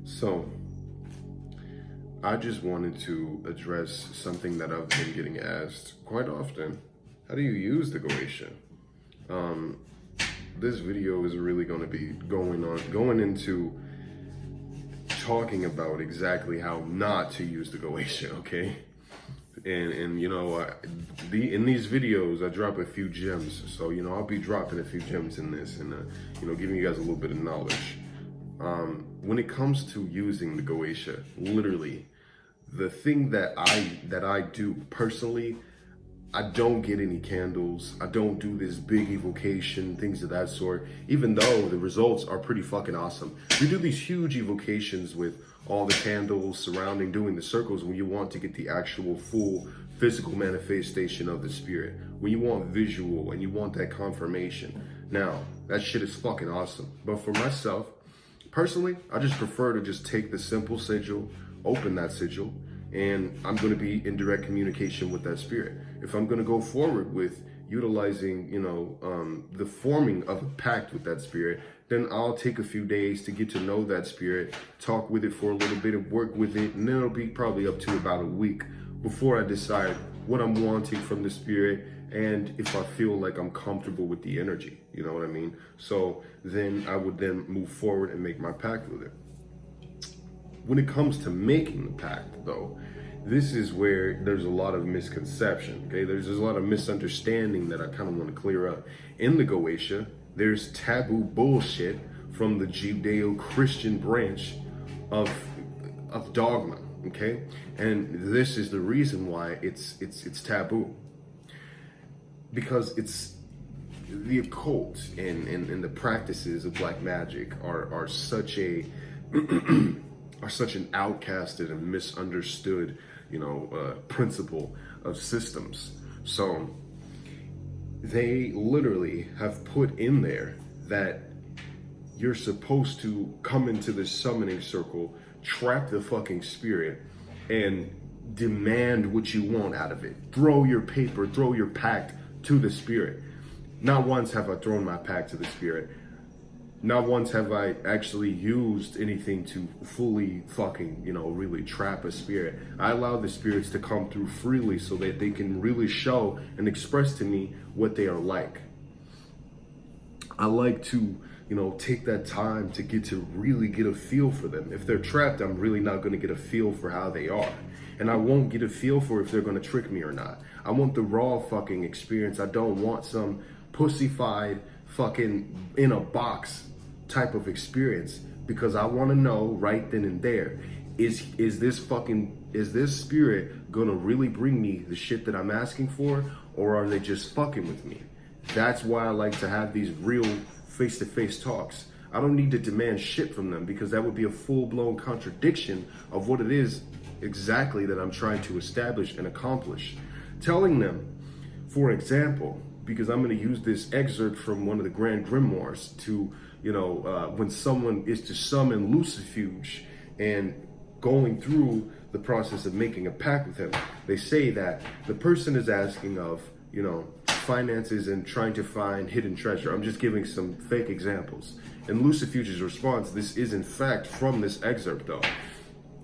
So, I just wanted to address something that I've been getting asked quite often. How do you use the Goetia? This video is really going to be going into talking about exactly how not to use the Goetia, okay? And you know, in these videos, I drop a few gems. So, you know, I'll be dropping a few gems in this and, you know, giving you guys a little bit of knowledge. When it comes to using the Goetia, literally, the thing that I do personally, I don't get any candles. I don't do this big evocation, things of that sort, even though the results are pretty fucking awesome. We do these huge evocations with all the candles surrounding, doing the circles when you want to get the actual full physical manifestation of the spirit, when you want visual and you want that confirmation. Now, that shit is fucking awesome. But for myself, personally, I just prefer to just take the simple sigil, open that sigil, and I'm going to be in direct communication with that spirit. If I'm going to go forward with utilizing, you know, the forming of a pact with that spirit, then I'll take a few days to get to know that spirit, talk with it for a little bit and work with it, and then it'll be probably up to about a week before I decide what I'm wanting from the spirit and if I feel like I'm comfortable with the energy, you know what I mean? So then I would then move forward and make my pact with it. When it comes to making the pact, though, this is where there's a lot of misconception, okay? There's a lot of misunderstanding that I kind of want to clear up. In the Goetia, there's taboo bullshit from the Judeo-Christian branch of dogma, okay? And this is the reason why it's taboo. Because it's the occult and the practices of black magic are such a are such an outcasted and misunderstood, you know, principle of systems. So they literally have put in there that you're supposed to come into this summoning circle, trap the fucking spirit, and demand what you want out of it. Throw your paper, throw your pact to the spirit. Not once have I thrown my pact to the spirit. Not once have I actually used anything to fully fucking, you know, really trap a spirit. I allow the spirits to come through freely so that they can really show and express to me what they are like. I like to, you know, take that time to get to really get a feel for them. If they're trapped, I'm really not going to get a feel for how they are. And I won't get a feel for if they're going to trick me or not. I want the raw fucking experience. I don't want some pussyfied fucking in a box type of experience, because I want to know right then and there, is this spirit gonna really bring me the shit that I'm asking for, or are they just fucking with me? That's why I like to have these real face-to-face talks. I don't need to demand shit from them, because that would be a full-blown contradiction of what it is exactly that I'm trying to establish and accomplish. Telling them, for example, because I'm going to use this excerpt from one of the Grand Grimoires to, you know, when someone is to summon Lucifuge and going through the process of making a pact with him, they say that the person is asking of, you know, finances and trying to find hidden treasure. I'm just giving some fake examples. And Lucifuge's response, this is in fact from this excerpt though,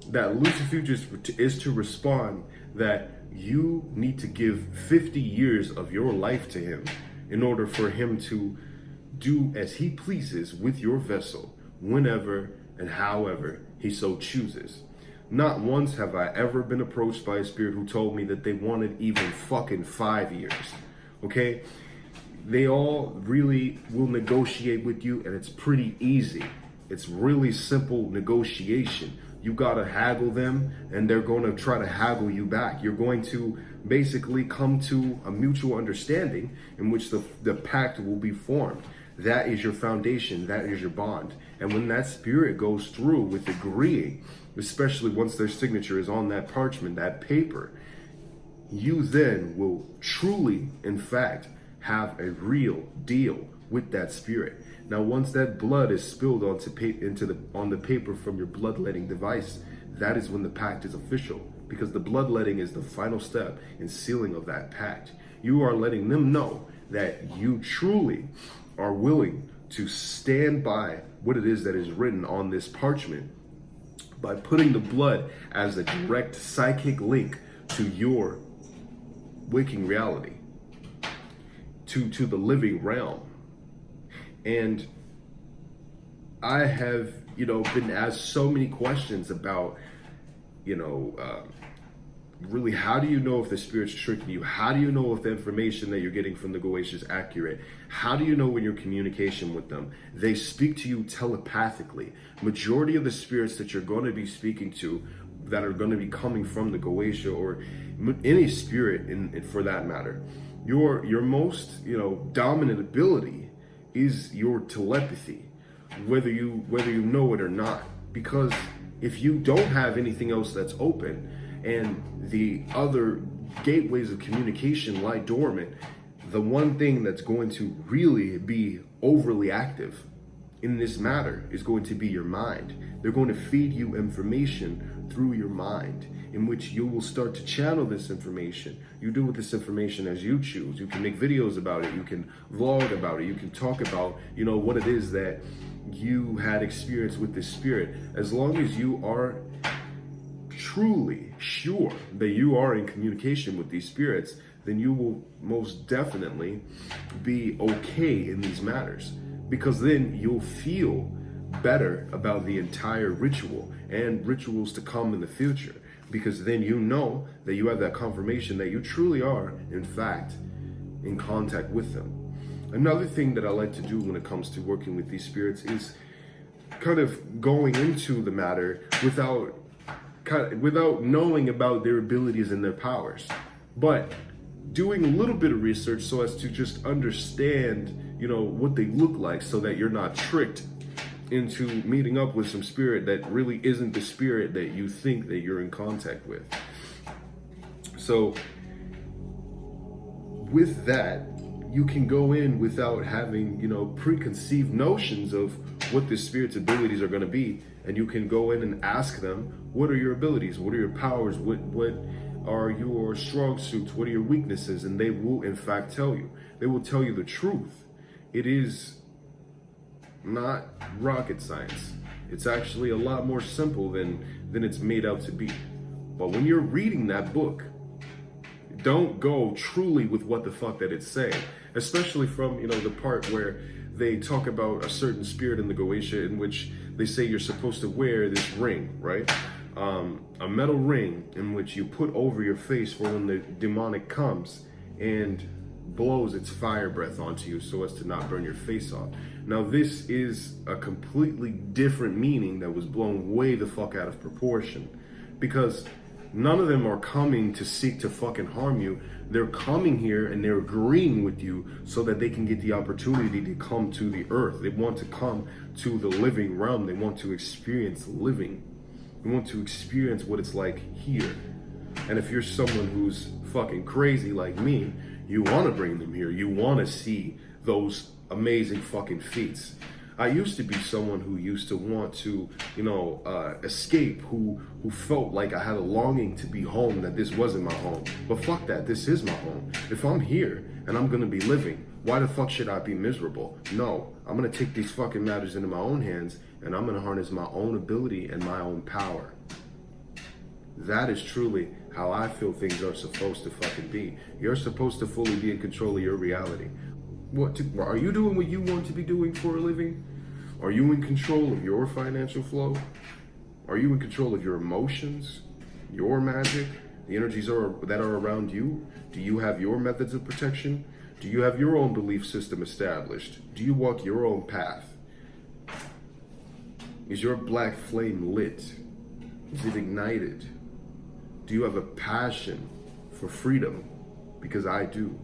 that Lucifuge is to respond that you need to give 50 years of your life to him in order for him to do as he pleases with your vessel, whenever and however he so chooses. Not once have I ever been approached by a spirit who told me that they wanted even fucking 5 years, okay? They all really will negotiate with you, and it's pretty easy. It's really simple negotiation. You gotta haggle them, and they're gonna try to haggle you back. You're going to basically come to a mutual understanding in which the pact will be formed. That is your foundation, that is your bond. And when that spirit goes through with agreeing, especially once their signature is on that parchment, that paper, you then will truly, in fact, have a real deal with that spirit. Now, once that blood is spilled on the paper from your bloodletting device, that is when the pact is official. because the bloodletting is the final step in sealing of that pact. You are letting them know that you truly are willing to stand by what it is that is written on this parchment by putting the blood as a direct psychic link to your waking reality, to the living realm. And I have, been asked so many questions about, really, how do you know if the spirit's tricking you? How do you know if the information that you're getting from the Goetia is accurate? How do you know when you're in communication with them? They speak to you telepathically. Majority of the spirits that you're going to be speaking to, that are going to be coming from the Goetia, or any spirit for that matter, your most dominant ability is your telepathy, whether you know it or not. Because if you don't have anything else that's open, and the other gateways of communication lie dormant, the one thing that's going to really be overly active in this matter is going to be your mind. They're going to feed you information through your mind, in which you will start to channel this information. You do with this information as you choose. You can make videos about it. You can vlog about it. You can talk about, what it is that you had experience with this spirit. As long as you are truly sure that you are in communication with these spirits, then you will most definitely be okay in these matters, because then you'll feel better about the entire ritual and rituals to come in the future, because then you know that you have that confirmation that you truly are, in fact, in contact with them. Another thing that I like to do when it comes to working with these spirits is kind of going into the matter without knowing about their abilities and their powers, but doing a little bit of research so as to just understand, what they look like, so that you're not tricked into meeting up with some spirit that really isn't the spirit that you think that you're in contact with. So with that, you can go in without having, preconceived notions of what the spirit's abilities are going to be. And you can go in and ask them, what are your abilities? What are your powers? What are your strong suits? What are your weaknesses? And they will, in fact, tell you. They will tell you the truth. It is not rocket science. It's actually a lot more simple than it's made out to be. But when you're reading that book, don't go truly with what the fuck that it's saying. Especially from, the part where they talk about a certain spirit in the Goetia, in which they say you're supposed to wear this ring, right? A metal ring in which you put over your face for when the demonic comes and blows its fire breath onto you so as to not burn your face off. Now, this is a completely different meaning that was blown way the fuck out of proportion, because none of them are coming to seek to fucking harm you. They're coming here and they're agreeing with you so that they can get the opportunity to come to the earth. They want to come to the living realm. They want to experience living. They want to experience what it's like here. And if you're someone who's fucking crazy like me, you want to bring them here. You want to see those amazing fucking feats. I used to be someone who used to want to, escape, who felt like I had a longing to be home, that this wasn't my home. But fuck that, this is my home. If I'm here and I'm gonna be living, why the fuck should I be miserable? No, I'm gonna take these fucking matters into my own hands, and I'm gonna harness my own ability and my own power. That is truly how I feel things are supposed to fucking be. You're supposed to fully be in control of your reality. Are you doing what you want to be doing for a living? Are you in control of your financial flow? Are you in control of your emotions, your magic, the energies that are around you? Do you have your methods of protection? Do you have your own belief system established? Do you walk your own path? Is your black flame lit? Is it ignited? Do you have a passion for freedom? Because I do.